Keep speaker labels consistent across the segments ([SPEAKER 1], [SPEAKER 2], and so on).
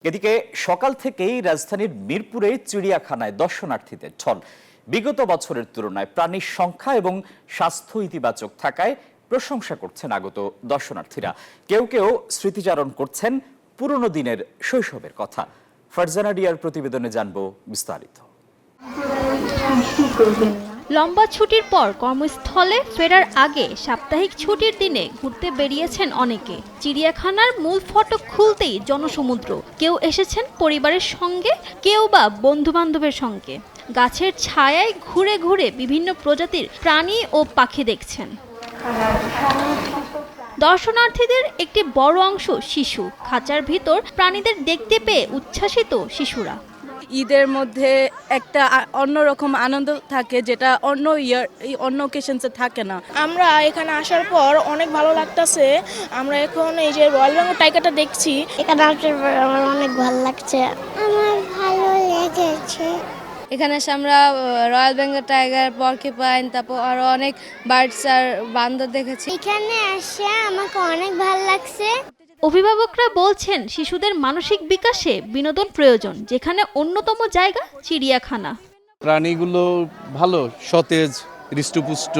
[SPEAKER 1] এদিকে সকাল থেকেই রাজধানীর মিরপুরে চিড়িয়াখানায় দর্শনার্থীদের ঢল। বিগত বছরের তুলনায় প্রাণীর সংখ্যা এবং স্বাস্থ্য ইতিবাচক থাকায় প্রশংসা করছেন আগত দর্শনার্থীরা। কেউ কেউ স্মৃতিচারণ করছেন পুরনো দিনের শৈশবের কথা। ফারজানা ডিয়ার প্রতিবেদনে জানবো বিস্তারিত।
[SPEAKER 2] লম্বা ছুটির পর কর্মস্থলে ফেরার আগে সাপ্তাহিক ছুটির দিনে ঘুরতে বেরিয়েছেন অনেকে। চিড়িয়াখানার মূল ফটক খুলতেই জনসমুদ্র। কেউ এসেছেন পরিবারের সঙ্গে, কেউ বা বন্ধু বান্ধবের সঙ্গে। গাছের ছায়ায় ঘুরে ঘুরে বিভিন্ন প্রজাতির প্রাণী ও পাখি দেখছেন। দর্শনার্থীদের একটি বড় অংশ শিশু। খাঁচার ভিতর প্রাণীদের দেখতে পেয়ে উচ্ছ্বাসিত শিশুরা।
[SPEAKER 3] ঈদের মধ্যে একটা অন্যরকম আনন্দ থাকে, যেটা অন্য অকেশনসে থাকে না।
[SPEAKER 4] আমরা এখানে আসার পর অনেক ভালো লাগতেছে। আমরা এখন এই যে রয়্যাল বেঙ্গল টাইগারটা দেখছি,
[SPEAKER 5] এখানে আসার পর আমার অনেক ভালো লাগছে। আমার ভালো লেগেছে।
[SPEAKER 6] এখানে এসে আমরা রয়্যাল বেঙ্গল টাইগার, পর্কিপাইন, তারপর আরো অনেক বার্ডস আর বান্দর দেখেছি।
[SPEAKER 5] এখানে এসে আমাকে অনেক ভালো লাগছে।
[SPEAKER 2] অভিভাবকরা বলছেন শিশুদের মানসিক বিকাশে বিনোদন প্রয়োজন, যেখানে অন্যতম জায়গা চিড়িয়াখানা।
[SPEAKER 7] প্রাণীগুলো ভালো, সতেজ, হৃষ্টপুষ্ট।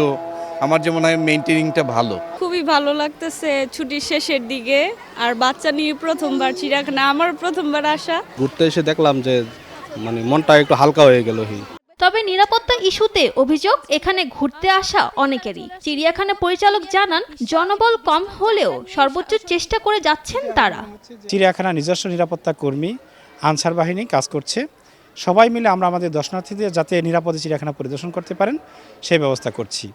[SPEAKER 7] আমার যেমন হয় মেইনটেনিংটা ভালো।
[SPEAKER 3] খুবই ভালো লাগতেছে ছুটির শেষের দিকে। আর বাচ্চা নিয়ে প্রথমবার চিড়িয়াখানা, আমার প্রথমবার আসা।
[SPEAKER 8] ঘুরতে এসে দেখলাম যে মনটা একটু হালকা হয়ে গেল।
[SPEAKER 2] তবে নিরাপত্তা ইস্যুতে অভিযোগ এখানে ঘুরতে আসা অনেকেরই। চিড়িয়াখানা পরিচালক জানান, জনবল কম হলেও সর্বোচ্চ চেষ্টা করে যাচ্ছেন তারা।
[SPEAKER 9] চিড়িয়াখানা নিজস্ব নিরাপত্তা কর্মী, আনসার বাহিনী কাজ করছে। সবাই মিলে আমরা আমাদের দর্শনার্থীদের যাতে নিরাপদে চিড়িয়াখানা পরিদর্শন করতে পারেন সেই ব্যবস্থা করছি।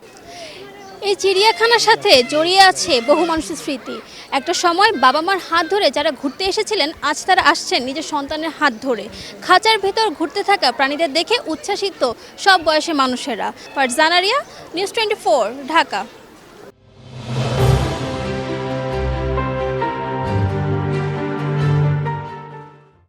[SPEAKER 2] এই চিড়িয়াখানার সাথে জড়িয়ে আছে বহু মানুষের স্মৃতি। একটা সময় বাবা মার হাত ধরে যারা ঘুরতে এসেছিলেন, আজ তারা আসছেন নিজের সন্তানের হাত ধরে। খাঁচার ভেতর ঘুরতে থাকা প্রাণীদের দেখে উচ্ছ্বাসিত সব বয়সী মানুষেরা। ফারজানা রিয়া, নিউজ 24, ঢাকা।